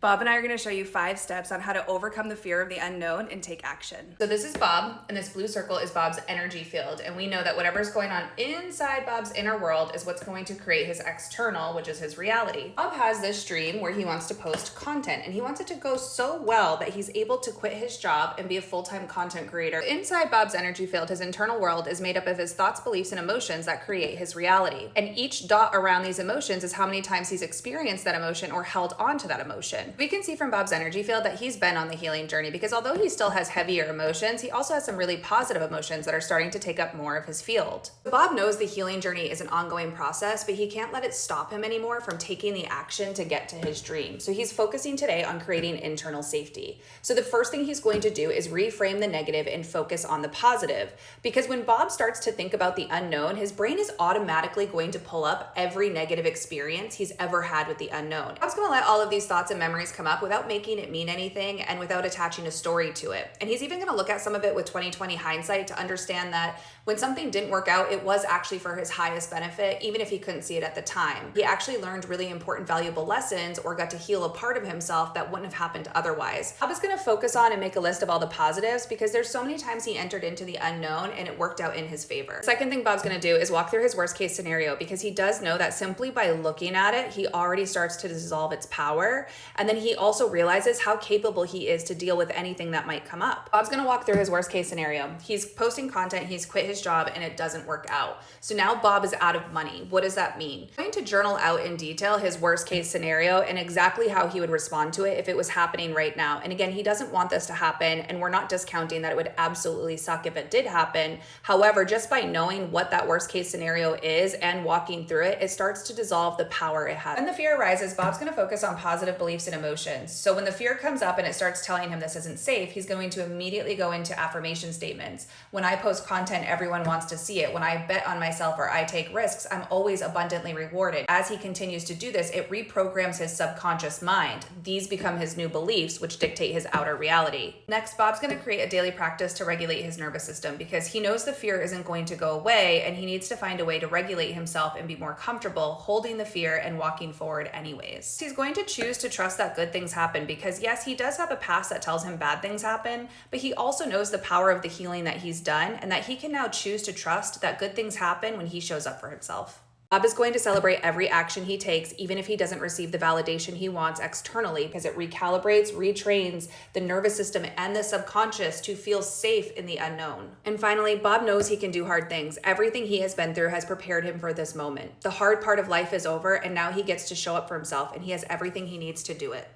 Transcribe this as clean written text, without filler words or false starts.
Bob and I are going to show you 5 steps on how to overcome the fear of the unknown and take action. So this is Bob, and this blue circle is Bob's energy field. And we know that whatever's going on inside Bob's inner world is what's going to create his external, which is his reality. Bob has this dream where he wants to post content, and he wants it to go so well that he's able to quit his job and be a full-time content creator. Inside Bob's energy field, his internal world is made up of his thoughts, beliefs, and emotions that create his reality. And each dot around these emotions is how many times he's experienced that emotion or held on to that emotion. We can see from Bob's energy field that he's been on the healing journey because although he still has heavier emotions, he also has some really positive emotions that are starting to take up more of his field. Bob knows the healing journey is an ongoing process, but he can't let it stop him anymore from taking the action to get to his dream. So he's focusing today on creating internal safety. So the first thing he's going to do is reframe the negative and focus on the positive. Because when Bob starts to think about the unknown, his brain is automatically going to pull up every negative experience he's ever had with the unknown. Bob's going to let all of these thoughts and memories come up without making it mean anything and without attaching a story to it. And he's even going to look at some of it with 20/20 hindsight to understand that when something didn't work out, it was actually for his highest benefit, even if he couldn't see it at the time. He actually learned really important, valuable lessons or got to heal a part of himself that wouldn't have happened otherwise. Bob is going to focus on and make a list of all the positives because there's so many times he entered into the unknown and it worked out in his favor. The second thing Bob's going to do is walk through his worst case scenario because he does know that simply by looking at it, he already starts to dissolve its power. And then he also realizes how capable he is to deal with anything that might come up. Bob's going to walk through his worst case scenario. He's posting content, he's quit his job, and it doesn't work out. So now Bob is out of money. What does that mean? I'm going to journal out in detail his worst case scenario and exactly how he would respond to it if it was happening right now. And again, he doesn't want this to happen, and we're not discounting that it would absolutely suck if it did happen. However, just by knowing what that worst case scenario is and walking through it, it starts to dissolve the power it has. When the fear arises, Bob's going to focus on positive beliefs and emotions. So when the fear comes up and it starts telling him this isn't safe, he's going to immediately go into affirmation statements. When I post content, everyone wants to see it. When I bet on myself or I take risks, I'm always abundantly rewarded. As he continues to do this, it reprograms his subconscious mind. These become his new beliefs, which dictate his outer reality. Next, Bob's going to create a daily practice to regulate his nervous system because he knows the fear isn't going to go away and he needs to find a way to regulate himself and be more comfortable holding the fear and walking forward anyways. He's going to choose to trust that good things happen because yes, he does have a past that tells him bad things happen, but he also knows the power of the healing that he's done and that he can now choose to trust that good things happen when he shows up for himself. Bob is going to celebrate every action he takes, even if he doesn't receive the validation he wants externally, because it recalibrates, retrains the nervous system and the subconscious to feel safe in the unknown. And finally, Bob knows he can do hard things. Everything he has been through has prepared him for this moment. The hard part of life is over, and now he gets to show up for himself, and he has everything he needs to do it.